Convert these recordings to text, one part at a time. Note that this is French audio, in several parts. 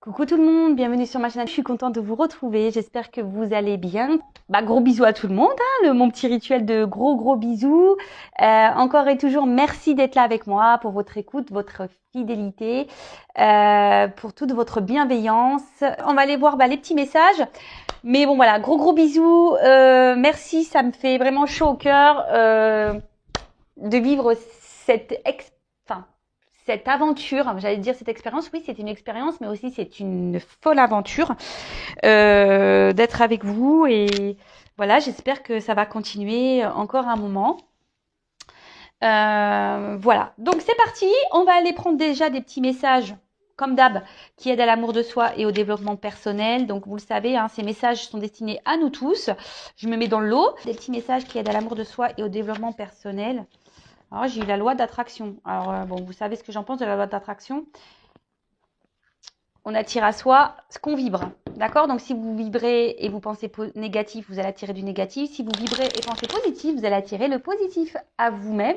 Coucou tout le monde, bienvenue sur ma chaîne. Je suis contente de vous retrouver. J'espère que vous allez bien. Gros bisous à tout le monde. Mon petit rituel de gros bisous. Encore et toujours, merci d'être là avec moi pour votre écoute, votre fidélité, pour toute votre bienveillance. On va aller voir les petits messages. Mais bon voilà, gros bisous. Merci, ça me fait vraiment chaud au cœur de vivre cette aventure, j'allais dire cette expérience, oui c'est une expérience, mais aussi c'est une folle aventure d'être avec vous et voilà, j'espère que ça va continuer encore un moment. Voilà, donc c'est parti, on va aller prendre déjà des petits messages comme d'hab, qui aident à l'amour de soi et au développement personnel. Donc vous le savez, ces messages sont destinés à nous tous. Je me mets dans le lot, des petits messages qui aident à l'amour de soi et au développement personnel. Alors, j'ai eu la loi d'attraction. Alors, vous savez ce que j'en pense de la loi d'attraction. On attire à soi ce qu'on vibre. D'accord? Donc, si vous vibrez et vous pensez négatif, vous allez attirer du négatif. Si vous vibrez et pensez positif, vous allez attirer le positif à vous-même.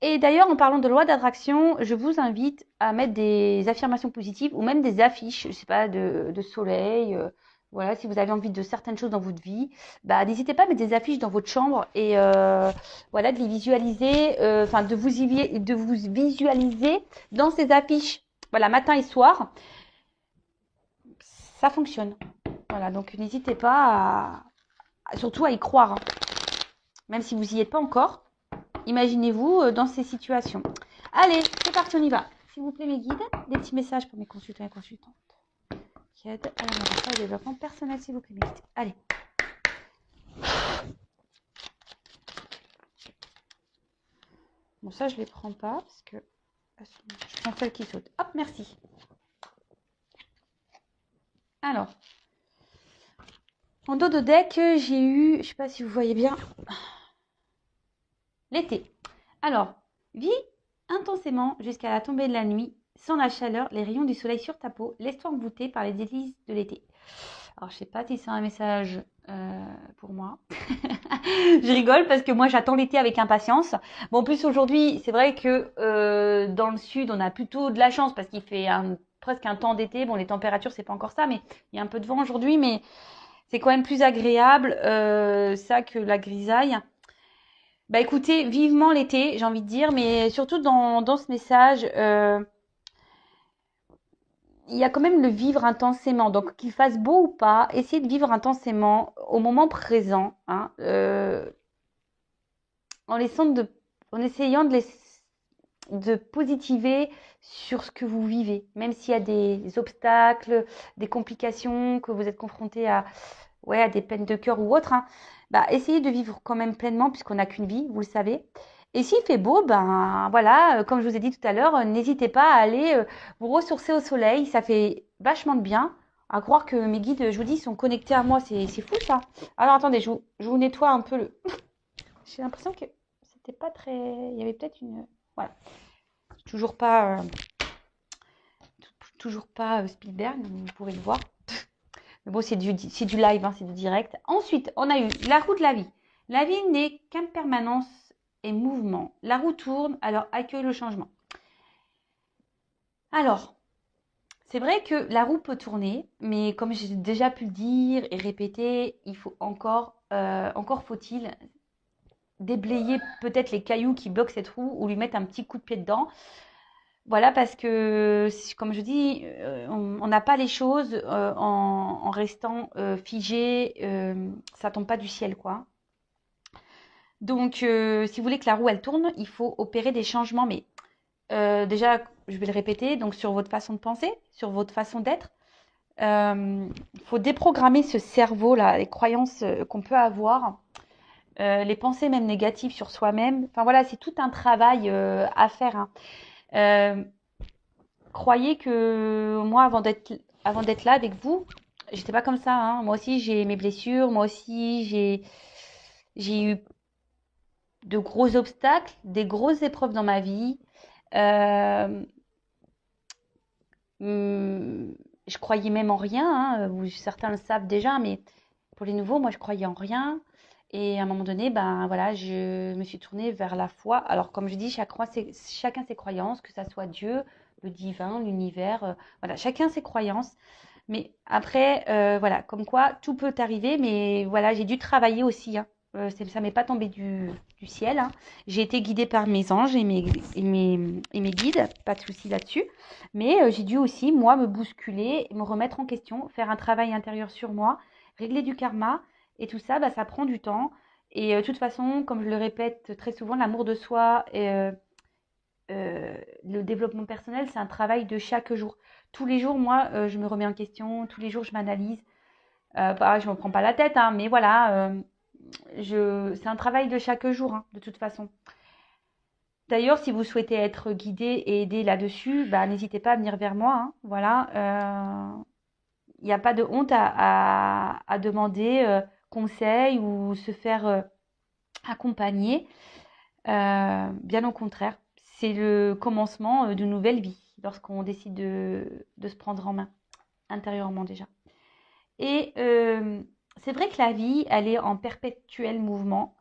Et d'ailleurs, en parlant de loi d'attraction, je vous invite à mettre des affirmations positives ou même des affiches, je sais pas, de soleil. Voilà, si vous avez envie de certaines choses dans votre vie, n'hésitez pas à mettre des affiches dans votre chambre et voilà, de les visualiser, de vous visualiser dans ces affiches. Voilà, matin et soir, ça fonctionne. Voilà, donc n'hésitez pas surtout à y croire, même si vous n'y êtes pas encore. Imaginez-vous dans ces situations. Allez, c'est parti, on y va. S'il vous plaît, mes guides, des petits messages pour mes consultants et consultantes qui aident à la au développement personnel, s'il vous plaît, mes guides. Allez. Bon, ça, je ne les prends pas parce que je prends celles qui sautent. Hop, merci. Alors, en dos de deck, j'ai eu, je ne sais pas si vous voyez bien, l'été. Alors, vis intensément jusqu'à la tombée de la nuit, sans la chaleur, les rayons du soleil sur ta peau, laisse-toi envoûter par les délices de l'été. Alors, je ne sais pas si c'est un message pour moi. Je rigole parce que moi, j'attends l'été avec impatience. Bon, en plus, aujourd'hui, c'est vrai que dans le sud, on a plutôt de la chance parce qu'il fait presque un temps d'été. Bon, les températures, c'est pas encore ça, mais il y a un peu de vent aujourd'hui, mais c'est quand même plus agréable ça que la grisaille. Écoutez, vivement l'été, j'ai envie de dire, mais surtout dans ce message, il y a quand même le vivre intensément. Donc, qu'il fasse beau ou pas, essayez de vivre intensément au moment présent, en essayant de positiver sur ce que vous vivez, même s'il y a des obstacles, des complications, que vous êtes confronté à des peines de cœur ou autre. Essayez de vivre quand même pleinement, puisqu'on n'a qu'une vie, vous le savez. Et s'il fait beau, voilà, comme je vous ai dit tout à l'heure, n'hésitez pas à aller vous ressourcer au soleil. Ça fait vachement de bien. À croire que mes guides, je vous dis, sont connectés à moi. C'est fou ça. Alors attendez, je vous nettoie un peu le. J'ai l'impression que c'était pas très. Il y avait peut-être une. Voilà. Toujours pas. Toujours pas Spielberg, vous pourrez le voir. Mais bon, c'est du live, c'est du direct. Ensuite, on a eu la roue de la vie. La vie n'est qu'impermanence et mouvement. La roue tourne, alors accueille le changement. Alors, c'est vrai que la roue peut tourner, mais comme j'ai déjà pu le dire et répéter, il faut encore faut-il déblayer peut-être les cailloux qui bloquent cette roue ou lui mettre un petit coup de pied dedans. Voilà, parce que, comme je dis, on n'a pas les choses en restant figé, ça tombe pas du ciel, quoi. Donc, si vous voulez que la roue, elle tourne, il faut opérer des changements, mais déjà, je vais le répéter, donc sur votre façon de penser, sur votre façon d'être. Il faut déprogrammer ce cerveau-là, les croyances qu'on peut avoir, les pensées même négatives sur soi-même. Enfin voilà, c'est tout un travail à faire. Croyez que moi, avant d'être là avec vous, j'étais pas comme ça. Moi aussi, j'ai mes blessures. Moi aussi, j'ai eu de gros obstacles, des grosses épreuves dans ma vie. Euh, je croyais même en rien. Certains le savent déjà, mais pour les nouveaux, moi, je croyais en rien. Et à un moment donné, voilà, je me suis tournée vers la foi. Alors, comme je dis, chacun ses croyances, que ça soit Dieu, le divin, l'univers. Voilà, chacun ses croyances. Mais après, voilà, comme quoi tout peut arriver. Mais voilà, j'ai dû travailler aussi, hein. Ça m'est pas tombé du ciel, hein. J'ai été guidée par mes anges et mes guides, pas de souci là-dessus. Mais j'ai dû aussi, moi, me bousculer, me remettre en question, faire un travail intérieur sur moi, régler du karma. Et tout ça, bah, ça prend du temps. Et de toute façon, comme je le répète très souvent, l'amour de soi et le développement personnel, c'est un travail de chaque jour. Tous les jours, moi, je me remets en question, tous les jours, je m'analyse. Je ne me prends pas la tête, hein, mais voilà, c'est un travail de chaque jour, hein, de toute façon. D'ailleurs, si vous souhaitez être guidé et aidé là-dessus, bah, n'hésitez pas à venir vers moi, hein, voilà. Il n'y a pas de honte à demander conseil ou se faire accompagner. Bien au contraire, c'est le commencement d'une nouvelle vie lorsqu'on décide de se prendre en main, intérieurement déjà. Et c'est vrai que la vie, elle est en perpétuel mouvement.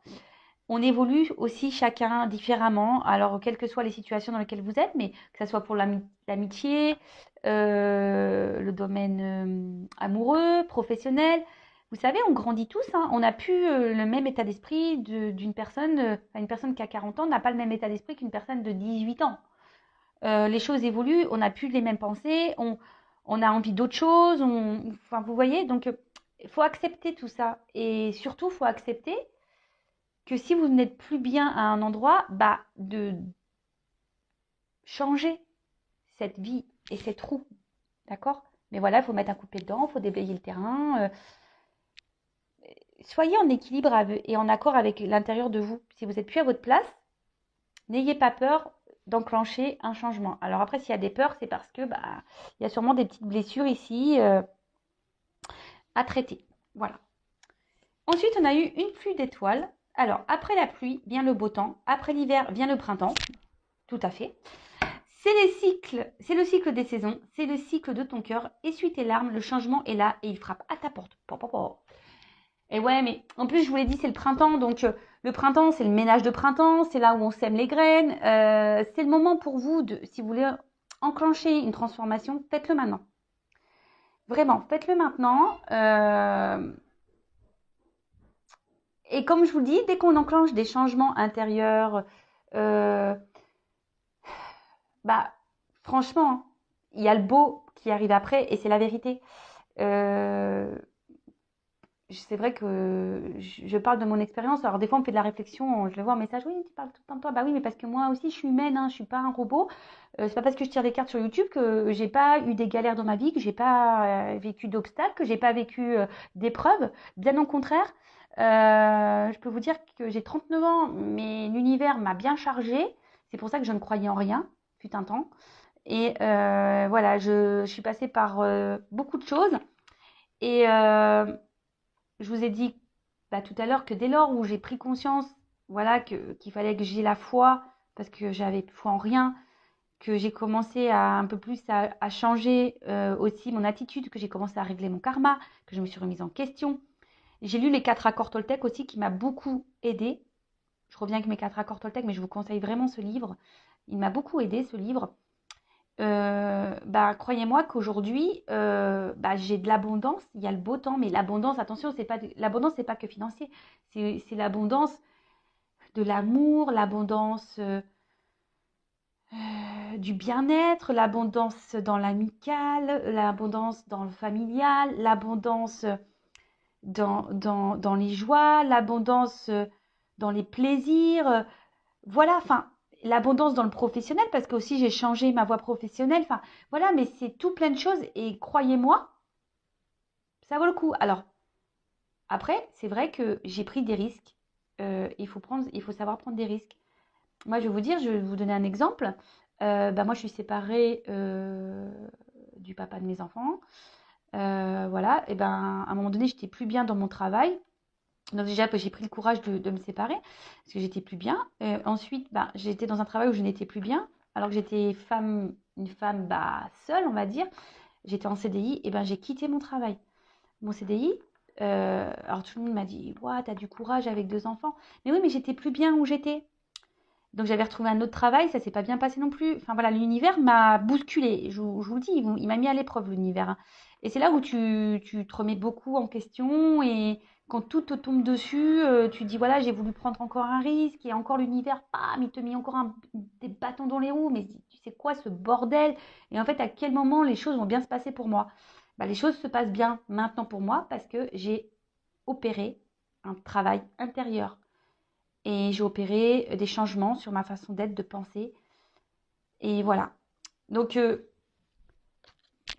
On évolue aussi chacun différemment, alors quelles que soient les situations dans lesquelles vous êtes, mais que ce soit pour l'amitié, le domaine amoureux, professionnel. Vous savez, on grandit tous, hein. On n'a plus le même état d'esprit d'une personne, une personne qui a 40 ans n'a pas le même état d'esprit qu'une personne de 18 ans. Les choses évoluent, on n'a plus les mêmes pensées, on a envie d'autre chose, enfin, vous voyez, donc il faut accepter tout ça. Et surtout, il faut accepter que si vous n'êtes plus bien à un endroit, bah, de changer cette vie et cette roue, d'accord? Mais voilà, il faut mettre un coup de pied dedans, il faut déblayer le terrain. Soyez en équilibre et en accord avec l'intérieur de vous. Si vous n'êtes plus à votre place, n'ayez pas peur d'enclencher un changement. Alors après, s'il y a des peurs, c'est parce que bah, il y a sûrement des petites blessures ici à traiter. Voilà. Ensuite, on a eu une pluie d'étoiles. Alors, après la pluie vient le beau temps. Après l'hiver vient le printemps. Tout à fait. C'est le cycle des saisons, c'est le cycle de ton cœur. Essuie tes larmes, le changement est là et il frappe à ta porte. Et ouais, mais en plus, je vous l'ai dit, c'est le printemps. Donc, le printemps, c'est le ménage de printemps. C'est là où on sème les graines. C'est le moment pour vous, si vous voulez enclencher une transformation, faites-le maintenant. Vraiment, faites-le maintenant. Et comme je vous le dis, dès qu'on enclenche des changements intérieurs, bah, franchement, il y a le beau qui arrive après et c'est la vérité. C'est vrai que je parle de mon expérience. Alors, des fois, on me fait de la réflexion. Je le vois en message. Oui, tu parles tout le temps de toi. Bah oui, mais parce que moi aussi, je suis humaine. Hein, je suis pas un robot. C'est pas parce que je tire des cartes sur YouTube que j'ai pas eu des galères dans ma vie, que j'ai pas vécu d'obstacles, que j'ai pas vécu d'épreuves. Bien au contraire. Je peux vous dire que j'ai 39 ans, mais l'univers m'a bien chargée. C'est pour ça que je ne croyais en rien, fut un temps. Et voilà, je suis passée par beaucoup de choses. Et je vous ai dit bah, tout à l'heure que dès lors où j'ai pris conscience, voilà, qu'il fallait que j'ai la foi, parce que j'avais foi en rien, que j'ai commencé à un peu plus à changer aussi mon attitude, que j'ai commencé à régler mon karma, que je me suis remise en question. J'ai lu les 4 accords Toltec aussi qui m'a beaucoup aidé. Je reviens avec mes 4 accords Toltec, mais je vous conseille vraiment ce livre. Il m'a beaucoup aidé ce livre. Bah, croyez-moi qu'aujourd'hui, bah, j'ai de l'abondance, il y a le beau temps, mais l'abondance, attention, l'abondance, c'est pas que financier, c'est l'abondance de l'amour, l'abondance du bien-être, l'abondance dans l'amical, l'abondance dans le familial, l'abondance dans les joies, l'abondance dans les plaisirs. Voilà, enfin, l'abondance dans le professionnel, parce que aussi j'ai changé ma voie professionnelle. Enfin, voilà, mais c'est tout plein de choses et croyez-moi, ça vaut le coup. Alors, après, c'est vrai que j'ai pris des risques. Il faut savoir prendre des risques. Moi, je vais vous dire, je vais vous donner un exemple. Bah, moi, je suis séparée du papa de mes enfants. Voilà, et ben, à un moment donné, j'étais plus bien dans mon travail. Donc déjà, j'ai pris le courage de me séparer parce que j'étais plus bien. Ensuite, bah, j'étais dans un travail où je n'étais plus bien, alors que j'étais une femme bah, seule, on va dire. J'étais en CDI, et ben j'ai quitté mon travail. Mon CDI, alors tout le monde m'a dit, ouah, t'as du courage avec 2 enfants. Mais oui, mais j'étais plus bien où j'étais. Donc j'avais retrouvé un autre travail, ça s'est pas bien passé non plus. Enfin voilà, l'univers m'a bousculé. Je vous le dis, il m'a mis à l'épreuve l'univers, hein. Et c'est là où tu te remets beaucoup en question et quand tout te tombe dessus, tu te dis voilà, j'ai voulu prendre encore un risque et encore l'univers, bam, il te met encore des bâtons dans les roues. Mais tu sais quoi, ce bordel? Et en fait, à quel moment les choses vont bien se passer pour moi? Bah, les choses se passent bien maintenant pour moi parce que j'ai opéré un travail intérieur et j'ai opéré des changements sur ma façon d'être, de penser. Et voilà. Donc,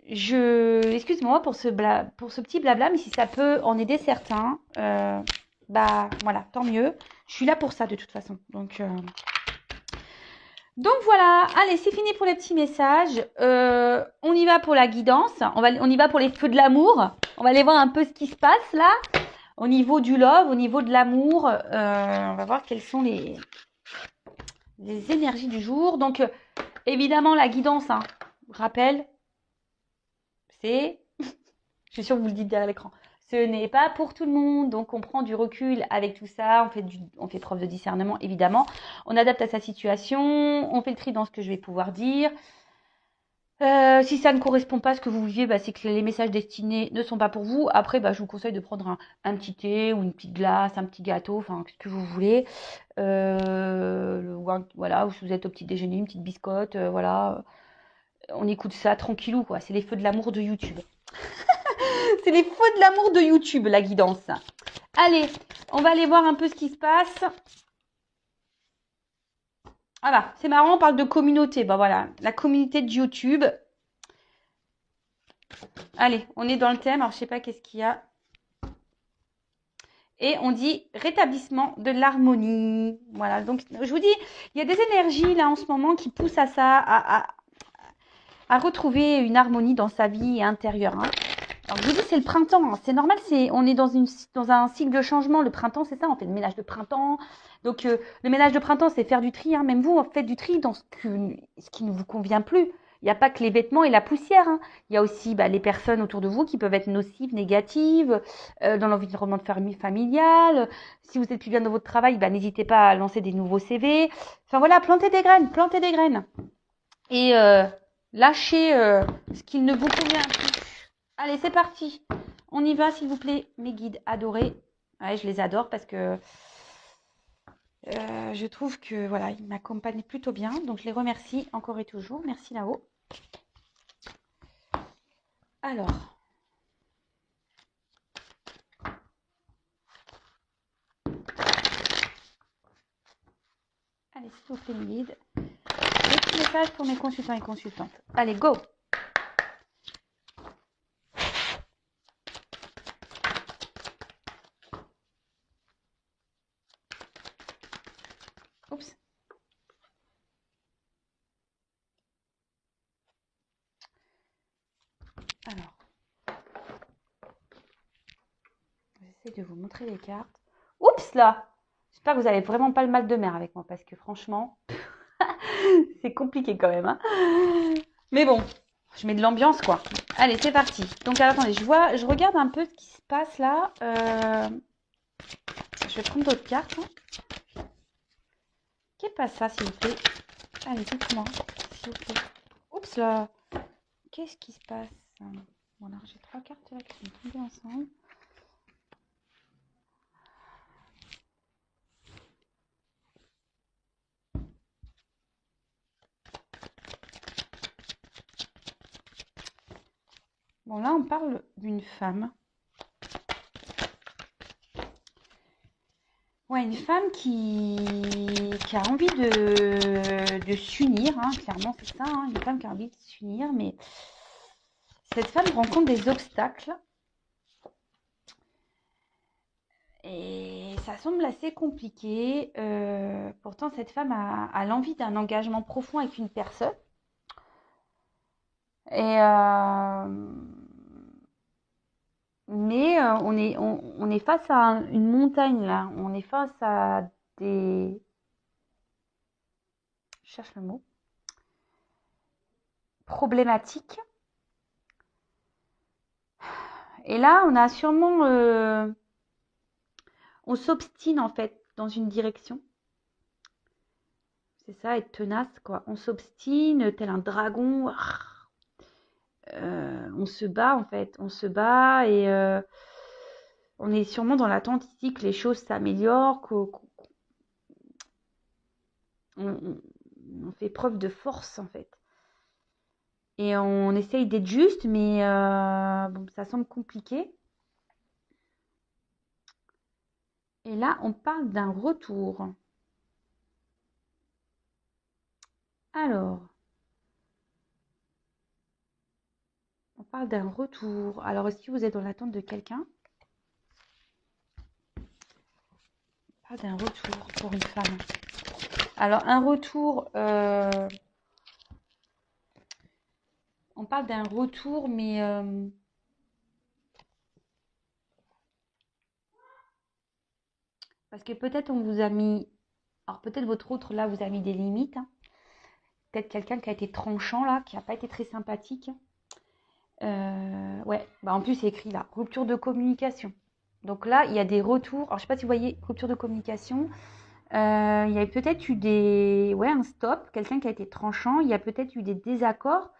excuse-moi pour ce petit blabla, mais si ça peut en aider certains, bah voilà, tant mieux. Je suis là pour ça de toute façon. Donc voilà, allez, c'est fini pour les petits messages. On y va pour la guidance. On y va pour les feux de l'amour. On va aller voir un peu ce qui se passe là. Au niveau du love, au niveau de l'amour, on va voir quelles sont les énergies du jour. Donc, évidemment, la guidance, hein, rappel, c'est, je suis sûre que vous le dites derrière l'écran, ce n'est pas pour tout le monde. Donc, on prend du recul avec tout ça. On fait preuve de discernement, évidemment. On adapte à sa situation. On fait le tri dans ce que je vais pouvoir dire. Si ça ne correspond pas à ce que vous vivez, bah, c'est que les messages destinés ne sont pas pour vous. Après, bah, je vous conseille de prendre un petit thé ou une petite glace, un petit gâteau, enfin, ce que vous voulez. Voilà, ou si vous êtes au petit déjeuner, une petite biscotte, voilà. On écoute ça tranquillou, quoi. C'est les feux de l'amour de YouTube. C'est les feux de l'amour de YouTube, la guidance. Allez, on va aller voir un peu ce qui se passe. Voilà, c'est marrant, on parle de communauté. Bah voilà, la communauté de YouTube. Allez, on est dans le thème. Alors, je sais pas qu'est-ce qu'il y a. Et on dit rétablissement de l'harmonie. Voilà, donc je vous dis, il y a des énergies là en ce moment qui poussent à ça, à retrouver une harmonie dans sa vie intérieure, hein. Alors je vous dis, c'est le printemps, hein. C'est normal, on est dans un cycle de changement. Le printemps, c'est ça, on fait le ménage de printemps. Donc le ménage de printemps, c'est faire du tri, hein. Même vous, faites du tri dans ce qui ne vous convient plus. Il n'y a pas que les vêtements et la poussière, hein. Il y a aussi les personnes autour de vous qui peuvent être nocives, négatives, dans l'environnement familial. Si vous êtes plus bien dans votre travail, n'hésitez pas à lancer des nouveaux CV. Enfin voilà, plantez des graines, plantez des graines. Et lâchez ce qui ne vous convient plus. Allez, c'est parti. On y va, s'il vous plaît, mes guides adorés. Ouais, je les adore parce que je trouve que voilà, ils m'accompagnent plutôt bien. Donc, je les remercie encore et toujours. Merci là-haut. Alors. Allez, s'il vous plaît, mes guides. Des petits messages pour mes consultants et consultantes. Allez, go! Oups. Alors. J'essaie de vous montrer les cartes. Oups là! J'espère que vous n'avez vraiment pas le mal de mer avec moi parce que franchement, c'est compliqué quand même, hein. Mais bon, je mets de l'ambiance quoi. Allez, c'est parti. Donc alors, attendez, je regarde un peu ce qui se passe là. Je vais prendre d'autres cartes, hein. Qu'est-ce que passe ça, s'il vous plaît? Allez, dites-moi, s'il vous plaît. Oups là! Qu'est-ce qui se passe? Bon, alors j'ai 3 cartes là qui sont tombées ensemble. Bon, là, on parle d'une femme. Ouais, une femme qui a envie de s'unir, hein, clairement, c'est ça, hein, une femme qui a envie de s'unir, mais cette femme rencontre des obstacles et ça semble assez compliqué. Pourtant, cette femme a l'envie d'un engagement profond avec une personne. Et mais on est face à une montagne là. On est face à des... Je cherche le mot. Problématiques. Et là, on a sûrement... on s'obstine en fait dans une direction. C'est ça, être tenace, quoi. On s'obstine, tel un dragon. On se bat, en fait. On se bat et on est sûrement dans l'attente ici que les choses s'améliorent, on fait preuve de force, en fait. Et on essaye d'être juste, mais bon, ça semble compliqué. Et là, on parle d'un retour. Alors, on parle d'un retour. Alors, est-ce que vous êtes dans l'attente de quelqu'un? On parle d'un retour pour une femme. Alors, un retour, on parle d'un retour, mais parce que peut-être on vous a mis, alors peut-être votre autre là vous a mis des limites, hein. Peut-être quelqu'un qui a été tranchant là, qui n'a pas été très sympathique. Ouais, bah en plus c'est écrit là, rupture de communication. Donc là, il y a des retours. Alors je sais pas si vous voyez, rupture de communication. Il y a peut-être eu ouais, un stop, quelqu'un qui a été tranchant. Il y a peut-être eu des désaccords.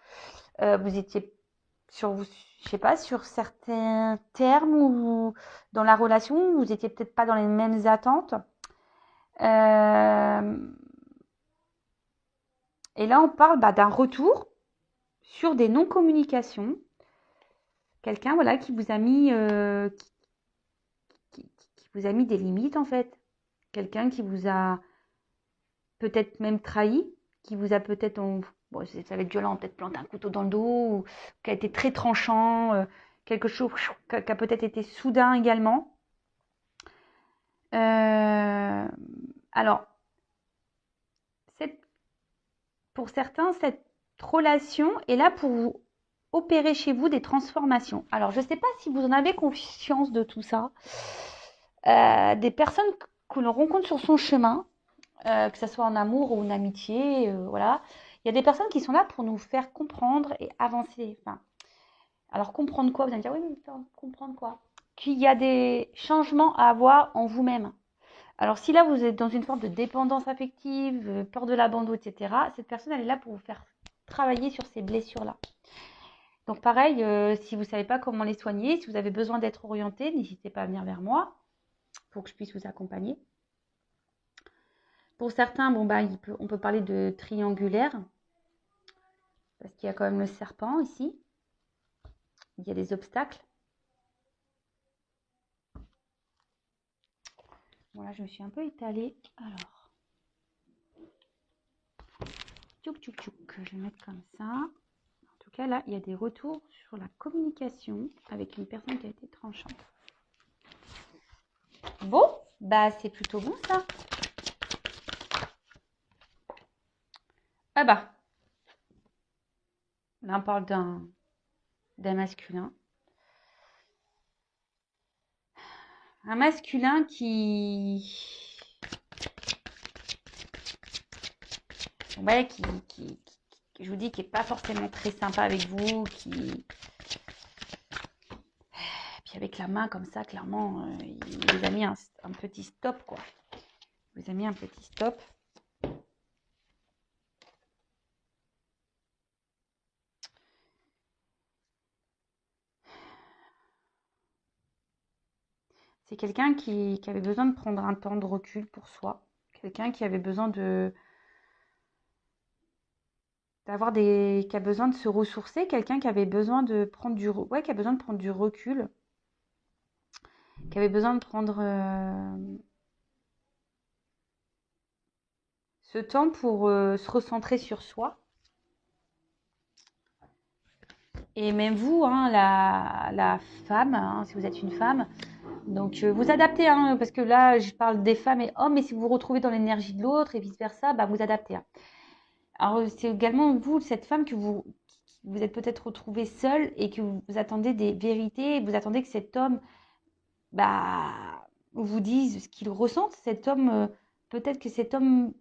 Vous étiez je sais pas, sur certains termes ou dans la relation, vous étiez peut-être pas dans les mêmes attentes. Et là, on parle d'un retour sur des non-communications. Quelqu'un, voilà, qui vous a mis, qui vous a mis des limites en fait. Quelqu'un qui vous a peut-être même trahi, qui vous a peut-être, bon, ça va être violent, peut-être planté un couteau dans le dos, ou qui a été très tranchant, quelque chose qui a peut-être été soudain également. Alors, pour certains, cette relation est là pour vous opérer chez vous des transformations. Alors, je ne sais pas si vous en avez conscience de tout ça. Des personnes que l'on rencontre sur son chemin, que ce soit en amour ou en amitié, voilà. Il y a des personnes qui sont là pour nous faire comprendre et avancer. Enfin, alors, comprendre quoi? Vous allez me dire, oui, mais comprendre quoi? Qu'il y a des changements à avoir en vous-même. Alors, si là, vous êtes dans une forme de dépendance affective, peur de l'abandon, etc., cette personne, elle est là pour vous faire travailler sur ces blessures-là. Donc, pareil, si vous ne savez pas comment les soigner, si vous avez besoin d'être orienté, n'hésitez pas à venir vers moi pour que je puisse vous accompagner. Pour certains, bon, on peut parler de triangulaire, parce qu'il y a quand même le serpent ici. Il y a des obstacles. Voilà, je me suis un peu étalée. Alors, tchouk, tchouk, tchouk. Je vais mettre comme ça. En tout cas, là, il y a des retours sur la communication avec une personne qui a été tranchante. Bon, bah c'est plutôt bon ça. Ah bah, là on parle d'un masculin. Un masculin ouais, je vous dis, qui n'est pas forcément très sympa avec vous, puis avec la main comme ça, clairement, il vous a mis un petit stop, quoi. Il vous a mis un petit stop. C'est quelqu'un qui avait besoin de prendre un temps de recul pour soi. Quelqu'un qui avait besoin qui a besoin de se ressourcer. Quelqu'un qui avait besoin de prendre qui a besoin de prendre du recul. Qui avait besoin de prendre ce temps pour se recentrer sur soi. Et même vous, hein, la femme, hein, si vous êtes une femme, donc vous adaptez, hein, parce que là je parle des femmes et hommes, mais si vous vous retrouvez dans l'énergie de l'autre et vice versa, bah, vous adaptez, hein. Alors c'est également vous, cette femme, que vous êtes peut-être retrouvée seule et que vous attendez des vérités, vous attendez que cet homme vous dise ce qu'il ressent. Cet homme, peut-être que cet homme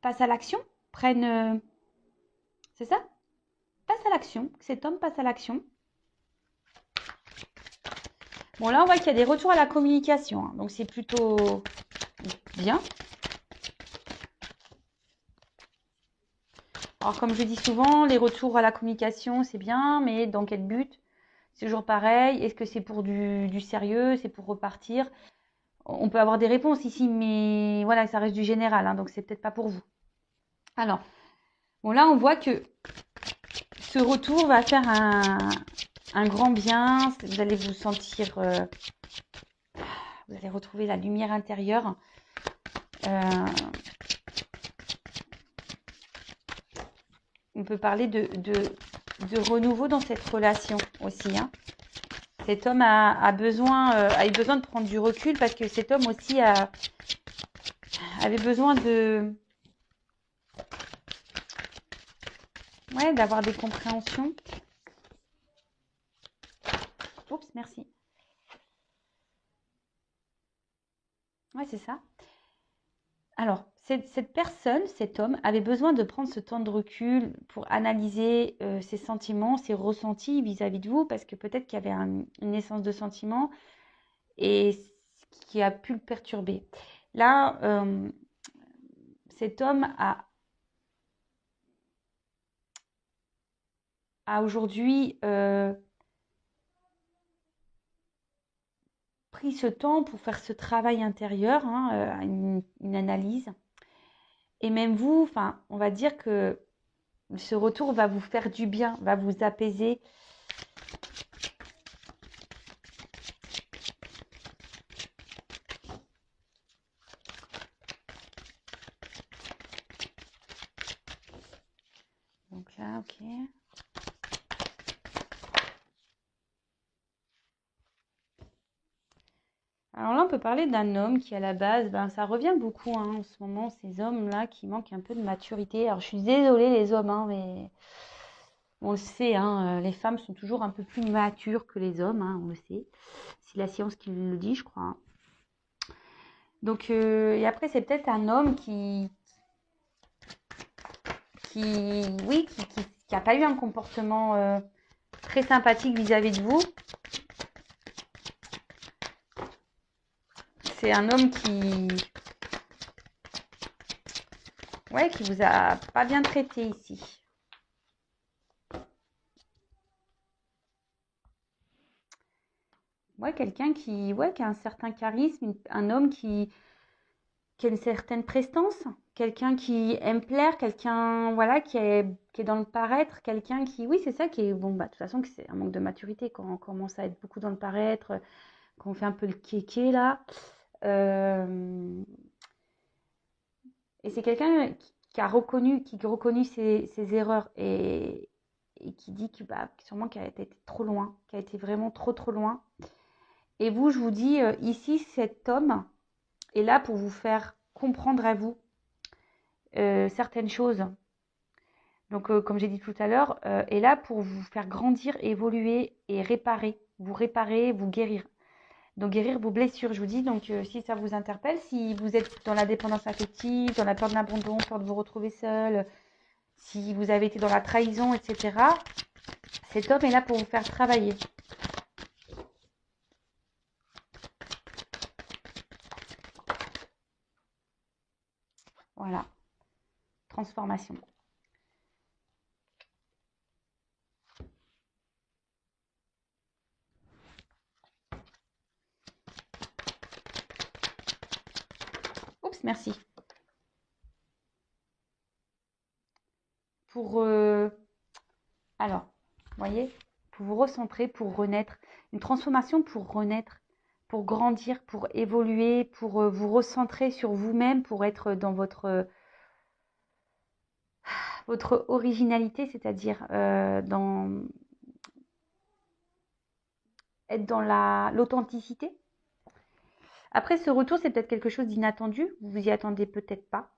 passe à l'action, prenne... c'est ça? Passe à l'action, que cet homme passe à l'action. Bon, là, on voit qu'il y a des retours à la communication, hein, donc c'est plutôt bien. Alors, comme je dis souvent, les retours à la communication, c'est bien, mais dans quel but? C'est toujours pareil. Est-ce que c'est pour du sérieux? C'est pour repartir? On peut avoir des réponses ici, mais voilà, ça reste du général, hein, donc c'est peut-être pas pour vous. Alors, bon, là, on voit que ce retour va faire un grand bien. Vous allez vous sentir, vous allez retrouver la lumière intérieure. On peut parler de renouveau dans cette relation aussi, hein. Cet homme a eu besoin de prendre du recul parce que cet homme aussi avait besoin d'avoir des compréhensions. Oups, merci. Ouais, c'est ça. Alors, cette personne, cet homme, avait besoin de prendre ce temps de recul pour analyser ses sentiments, ses ressentis vis-à-vis de vous, parce que peut-être qu'il y avait une naissance de sentiments et qui a pu le perturber. Là, cet homme a aujourd'hui pris ce temps pour faire ce travail intérieur, hein, une analyse. Et même vous, enfin, on va dire que ce retour va vous faire du bien, va vous apaiser. Donc là, ok. Alors là, on peut parler d'un homme qui, à la base, ben, ça revient beaucoup hein, en ce moment, ces hommes-là qui manquent un peu de maturité. Alors, je suis désolée, les hommes, hein, mais on le sait, hein, les femmes sont toujours un peu plus matures que les hommes, hein, on le sait. C'est la science qui le dit, je crois, hein. Donc, et après, c'est peut-être un homme qui a pas eu un comportement très sympathique vis-à-vis de vous. C'est un homme qui vous a pas bien traité ici. Ouais, quelqu'un qui a un certain charisme, un homme qui a une certaine prestance, quelqu'un qui aime plaire, quelqu'un voilà qui est dans le paraître, quelqu'un qui oui c'est ça qui est bon bah de toute façon c'est un manque de maturité quand on commence à être beaucoup dans le paraître, quand on fait un peu le kéké là. Et c'est quelqu'un qui a reconnu ses erreurs et qui dit que bah sûrement qu'elle a été trop loin, qu'elle a été vraiment trop loin. Et vous, je vous dis ici cet homme est là pour vous faire comprendre à vous certaines choses. Donc, comme j'ai dit tout à l'heure, est là pour vous faire grandir, évoluer et réparer, vous guérir. Donc, guérir vos blessures, je vous dis. Donc, si ça vous interpelle, si vous êtes dans la dépendance affective, dans la peur de l'abandon, peur de vous retrouver seul, si vous avez été dans la trahison, etc., cet homme est là pour vous faire travailler. Voilà. Transformation. Oups, merci. Alors, vous voyez, pour vous recentrer, pour renaître, une transformation pour renaître, pour grandir, pour évoluer, pour vous recentrer sur vous-même, pour être dans votre originalité, c'est-à-dire être dans l'authenticité. Après, ce retour, c'est peut-être quelque chose d'inattendu, vous vous y attendez peut-être pas.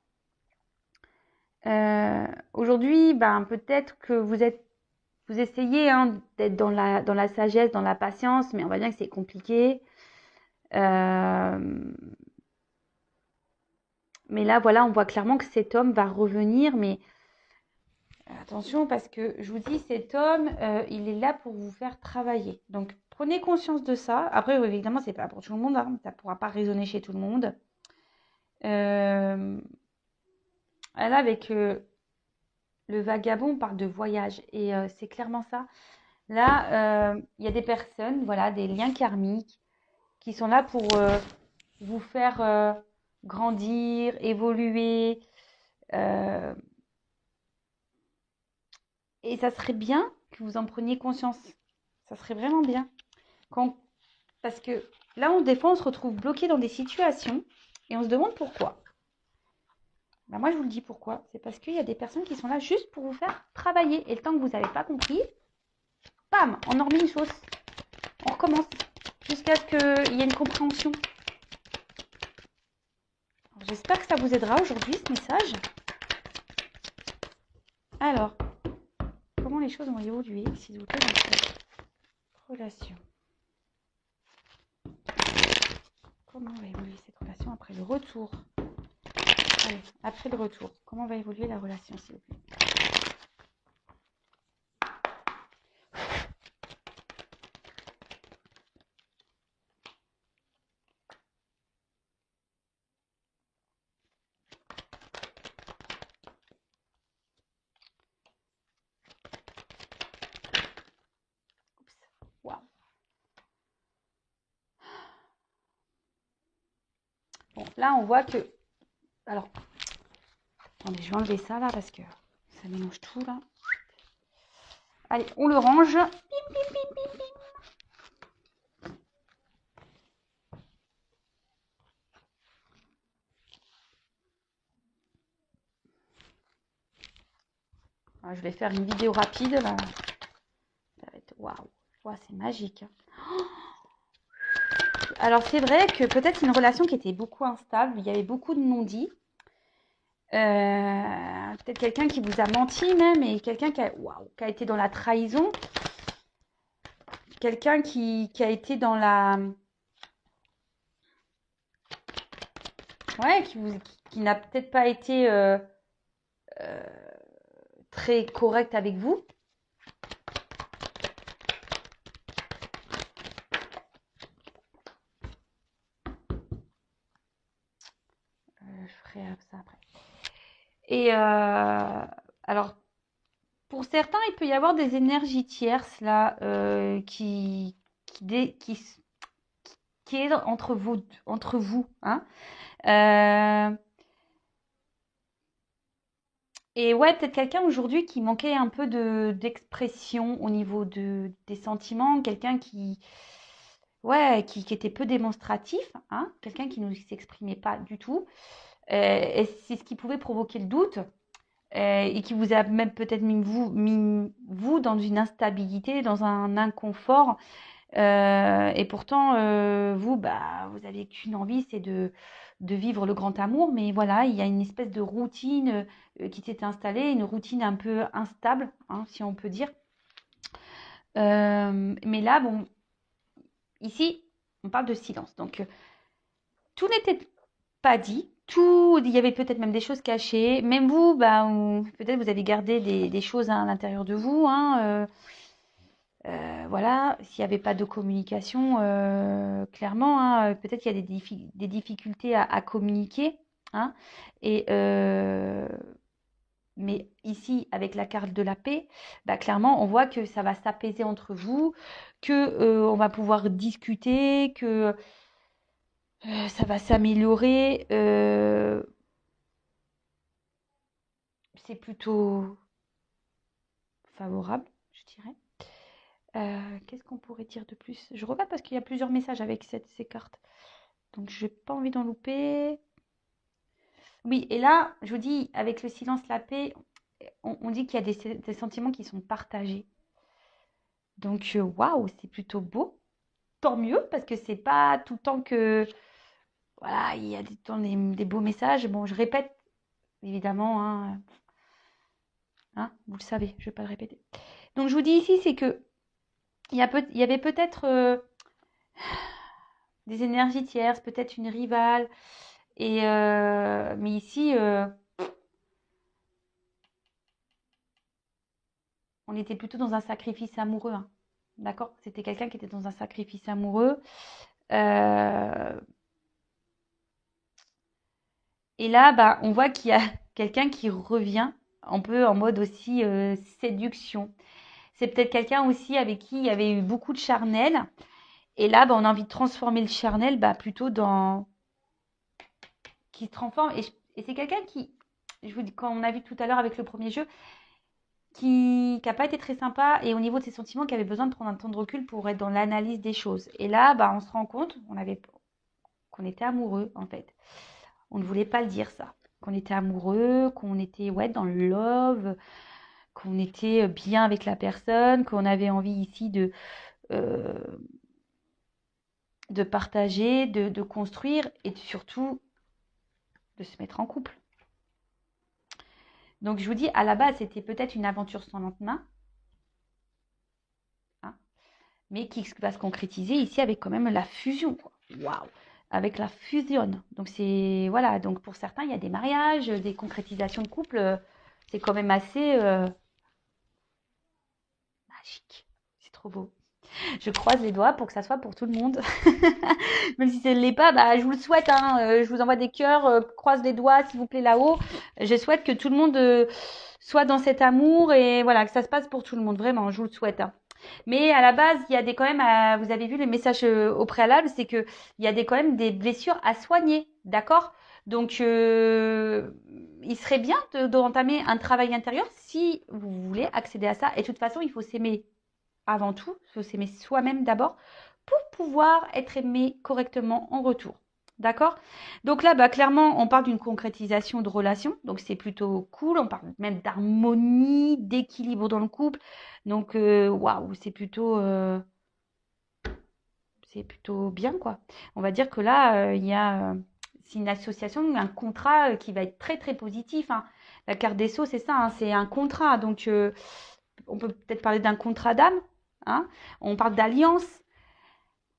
Aujourd'hui, ben, peut-être que vous essayez hein, d'être dans la sagesse, dans la patience, mais on va dire que c'est compliqué. Mais là, voilà, on voit clairement que cet homme va revenir. Mais attention, parce que je vous dis, cet homme, il est là pour vous faire travailler. Donc, prenez conscience de ça. Après, évidemment, c'est pas pour tout le monde. Hein, ça ne pourra pas résonner chez tout le monde. Là, avec le vagabond parle de voyage et c'est clairement ça. Là, il y a des personnes, voilà, des liens karmiques qui sont là pour vous faire grandir, évoluer. euh, et ça serait bien que vous en preniez conscience. Ça serait vraiment bien. Quand... Parce que là, des fois, on se retrouve bloqué dans des situations et on se demande pourquoi. Ben moi, je vous le dis pourquoi. C'est parce qu'il y a des personnes qui sont là juste pour vous faire travailler. Et le temps que vous n'avez pas compris, bam, on en remet une sauce. On recommence jusqu'à ce qu'il y ait une compréhension. J'espère que ça vous aidera aujourd'hui, ce message. Alors, comment les choses vont évoluer, s'il vous plaît, dans cette relation? Comment va évoluer cette relation après le retour? Allez, après le retour, comment va évoluer la relation, s'il vous plaît? Oups. Waouh. Bon, là, on voit que... Alors, attendez, je vais enlever ça, là, parce que ça mélange tout, là. Allez, on le range. Bim, bim, bim, bim, bim. Alors, je vais faire une vidéo rapide, là. Ça va être... Waouh. Wow, c'est magique. Alors, c'est vrai que peut-être une relation qui était beaucoup instable, il y avait beaucoup de non-dits. Peut-être quelqu'un qui vous a menti même, et quelqu'un qui a été dans la trahison. Quelqu'un qui a été dans la... Ouais, qui n'a peut-être pas été très correct avec vous. Je ferai ça après. Et alors, pour certains, il peut y avoir des énergies tierces là qui est entre vous, hein. Et ouais, peut-être quelqu'un aujourd'hui qui manquait un peu d'expression au niveau des sentiments, quelqu'un ouais, qui était peu démonstratif, hein, quelqu'un qui ne s'exprimait pas du tout. Et c'est ce qui pouvait provoquer le doute et qui vous a même peut-être mis vous dans une instabilité, dans un inconfort. Et pourtant, vous, bah, vous avez qu'une envie, c'est de vivre le grand amour. Mais voilà, il y a une espèce de routine qui s'est installée, une routine un peu instable, hein, si on peut dire. Mais là, bon, ici, on parle de silence. Donc, tout n'était pas dit. Tout, il y avait peut-être même des choses cachées. Même vous, bah, peut-être vous avez gardé des choses à l'intérieur de vous, hein, voilà, s'il n'y avait pas de communication, clairement, hein, peut-être qu'il y a des difficultés à communiquer, hein, et, mais ici, avec la carte de la paix, bah, clairement, on voit que ça va s'apaiser entre vous, que on va pouvoir discuter, que ça va s'améliorer. C'est plutôt favorable, je dirais. Qu'est-ce qu'on pourrait dire de plus? Je regarde parce qu'il y a plusieurs messages avec ces cartes. Donc, je n'ai pas envie d'en louper. Oui, et là, je vous dis, avec le silence, la paix, on dit qu'il y a des sentiments qui sont partagés. Donc, waouh, c'est plutôt beau. Tant mieux, parce que c'est pas tout le temps que... Voilà, il y a des beaux messages. Bon, je répète, évidemment, hein, vous le savez, je ne vais pas le répéter. Donc, je vous dis ici, c'est que il y avait peut-être des énergies tierces, peut-être une rivale. Et, mais ici, on était plutôt dans un sacrifice amoureux, hein. D'accord? C'était quelqu'un qui était dans un sacrifice amoureux. Euh, et là, bah, on voit qu'il y a quelqu'un qui revient un peu en mode aussi séduction. C'est peut-être quelqu'un aussi avec qui il y avait eu beaucoup de charnel. Et là, bah, on a envie de transformer le charnel bah, plutôt dans... qui se transforme. Et c'est quelqu'un qui, je vous dis, quand on a vu tout à l'heure avec le premier jeu, qui n'a pas été très sympa et au niveau de ses sentiments, qui avait besoin de prendre un temps de recul pour être dans l'analyse des choses. Et là, bah, on se rend compte qu'on était amoureux, en fait. On ne voulait pas le dire, ça. Qu'on était amoureux, qu'on était ouais, dans le love, qu'on était bien avec la personne, qu'on avait envie ici euh, de partager, de construire et surtout de se mettre en couple. Donc je vous dis, à la base, c'était peut-être une aventure sans lendemain, hein, mais qui va se concrétiser ici avec quand même la fusion. Waouh! Avec la fusion. Donc c'est voilà. Donc pour certains, il y a des mariages, des concrétisations de couple. C'est quand même assez magique. C'est trop beau. Je croise les doigts pour que ça soit pour tout le monde. Même si ça ne l'est pas, bah, je vous le souhaite. Hein. Je vous envoie des cœurs. Croise les doigts, s'il vous plaît, là-haut. Je souhaite que tout le monde soit dans cet amour et voilà, que ça se passe pour tout le monde. Vraiment, je vous le souhaite. Hein. Mais à la base, il y a des quand même, vous avez vu les messages au préalable, c'est que il y a des quand même des blessures à soigner, d'accord? Donc, il serait bien d'entamer un travail intérieur si vous voulez accéder à ça. Et de toute façon, il faut s'aimer avant tout, il faut s'aimer soi-même d'abord pour pouvoir être aimé correctement en retour. D'accord? Donc là, bah, clairement, on parle d'une concrétisation de relation. Donc c'est plutôt cool. On parle même d'harmonie, d'équilibre dans le couple. Donc, waouh, c'est plutôt bien, quoi. On va dire que là, il y a c'est une association, un contrat qui va être très, très positif. Hein. La carte des sceaux, c'est ça, hein, c'est un contrat. Donc, on peut peut-être parler d'un contrat d'âme. Hein. On parle d'alliance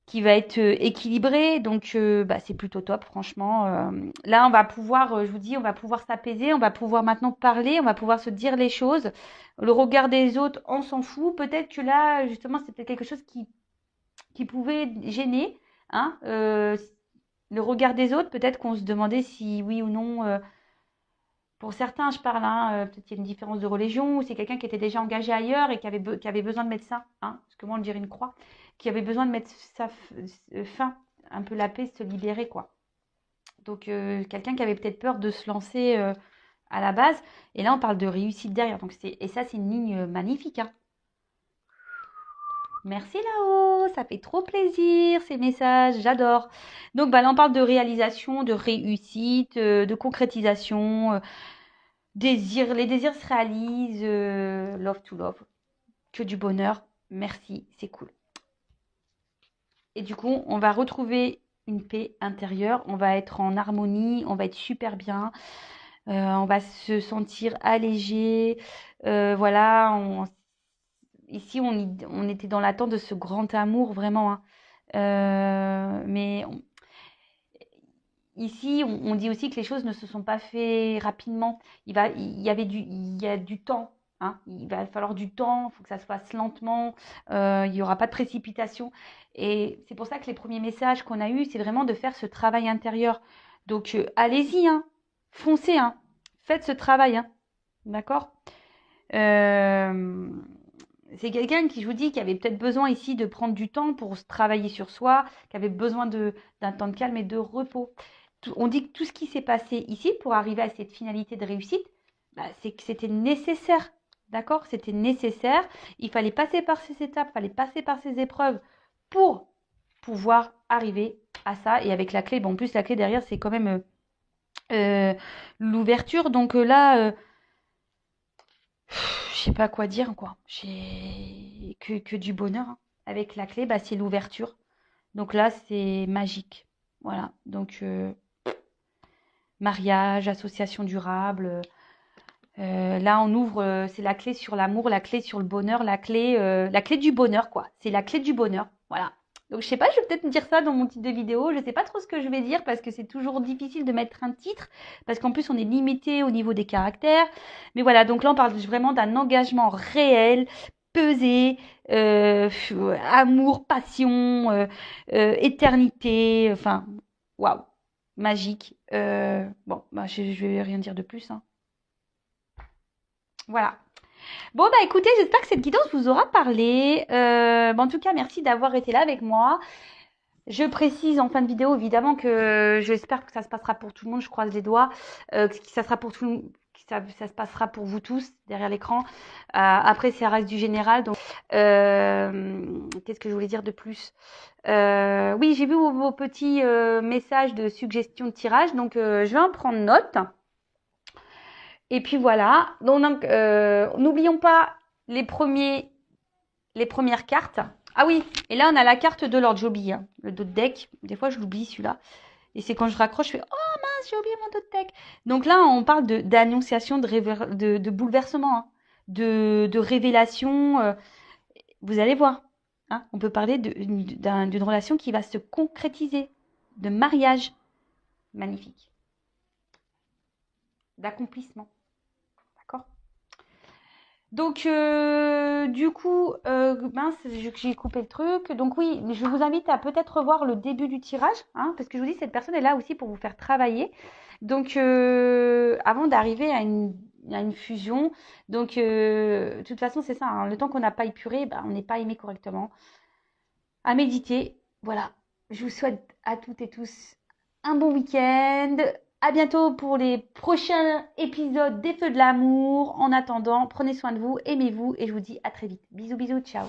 qui va être équilibré. Donc, bah, c'est plutôt top, franchement. Là, on va pouvoir, je vous dis, on va pouvoir s'apaiser, on va pouvoir maintenant parler, on va pouvoir se dire les choses. Le regard des autres, on s'en fout. Peut-être que là, justement, c'est peut-être quelque chose qui pouvait gêner. Hein, le regard des autres, peut-être qu'on se demandait si oui ou non. Pour certains, je parle, hein, peut-être qu'il y a une différence de religion, ou c'est quelqu'un qui était déjà engagé ailleurs et qui avait besoin de mettre ça, hein, parce que moi on dirait une croix, qui avait besoin de mettre sa fin, un peu la paix, se libérer, quoi. Donc quelqu'un qui avait peut-être peur de se lancer à la base, et là on parle de réussite derrière, donc et ça c'est une ligne magnifique, hein. Merci là-haut, ça fait trop plaisir ces messages, j'adore. Donc bah, là on parle de réalisation, de réussite, de concrétisation. Les désirs se réalisent, love to love, que du bonheur, merci, c'est cool. Et du coup, on va retrouver une paix intérieure, on va être en harmonie, on va être super bien, on va se sentir allégé, voilà, ici on était dans l'attente de ce grand amour vraiment, hein. Mais ici, on dit aussi que les choses ne se sont pas faites rapidement. Il y a du temps. Hein. Il va falloir du temps, il faut que ça se fasse lentement, il n'y aura pas de précipitation. Et c'est pour ça que les premiers messages qu'on a eus, c'est vraiment de faire ce travail intérieur. Donc, allez-y, hein, foncez, hein, faites ce travail, hein, d'accord. Euh, c'est quelqu'un qui, je vous dis, qui avait peut-être besoin ici de prendre du temps pour se travailler sur soi, qui avait besoin d'un temps de calme et de repos. On dit que tout ce qui s'est passé ici pour arriver à cette finalité de réussite, bah, c'est que c'était nécessaire. D'accord? C'était nécessaire. Il fallait passer par ces étapes, il fallait passer par ces épreuves pour pouvoir arriver à ça. Et avec la clé, bon, en plus, la clé derrière, c'est quand même l'ouverture. Donc là, je sais pas quoi dire, quoi. J'ai que du bonheur. Hein. Avec la clé, bah, c'est l'ouverture. Donc là, c'est magique. Voilà. Donc, mariage, association durable. Là, on ouvre, c'est la clé sur l'amour, la clé sur le bonheur, la clé du bonheur, quoi. C'est la clé du bonheur. Voilà. Donc, je sais pas, je vais peut-être me dire ça dans mon titre de vidéo. Je sais pas trop ce que je vais dire parce que c'est toujours difficile de mettre un titre parce qu'en plus, on est limité au niveau des caractères. Mais voilà, donc là, on parle vraiment d'un engagement réel, pesé, amour, passion, éternité. Enfin, waouh, magique. Bon, bah, je vais rien dire de plus, hein. Voilà. Bon, bah écoutez, j'espère que cette guidance vous aura parlé. En tout cas, merci d'avoir été là avec moi. Je précise en fin de vidéo, évidemment, que j'espère que ça se passera pour tout le monde. Je croise les doigts. Que ça sera pour tout le monde. Ça se passera pour vous tous derrière l'écran. Après, ça reste du général. Donc, qu'est-ce que je voulais dire de plus? Oui, j'ai vu vos petits messages de suggestions de tirage. Donc, je vais en prendre note. Et puis voilà. Donc, n'oublions pas les premières cartes. Ah oui, et là on a la carte de l'ordre, j'oublie, hein, le dos de deck. Des fois je l'oublie celui-là. Et c'est quand je raccroche, je fais oh mince, j'ai oublié mon dos de deck. Donc là on parle d'annonciation, de bouleversement, hein, de révélation. Vous allez voir, hein, on peut parler d'une relation qui va se concrétiser, de mariage magnifique, d'accomplissement. D'accord? Donc, du coup, mince, j'ai coupé le truc. Donc oui, je vous invite à peut-être revoir le début du tirage, hein, parce que je vous dis, cette personne est là aussi pour vous faire travailler. Donc, avant d'arriver à une fusion. Donc, de toute façon, c'est ça, hein, le temps qu'on n'a pas épuré, on n'est pas aimé correctement. À méditer, voilà. Je vous souhaite à toutes et tous un bon week-end. À bientôt pour les prochains épisodes des Feux de l'amour. En attendant, prenez soin de vous, aimez-vous et je vous dis à très vite. Bisous, bisous, ciao.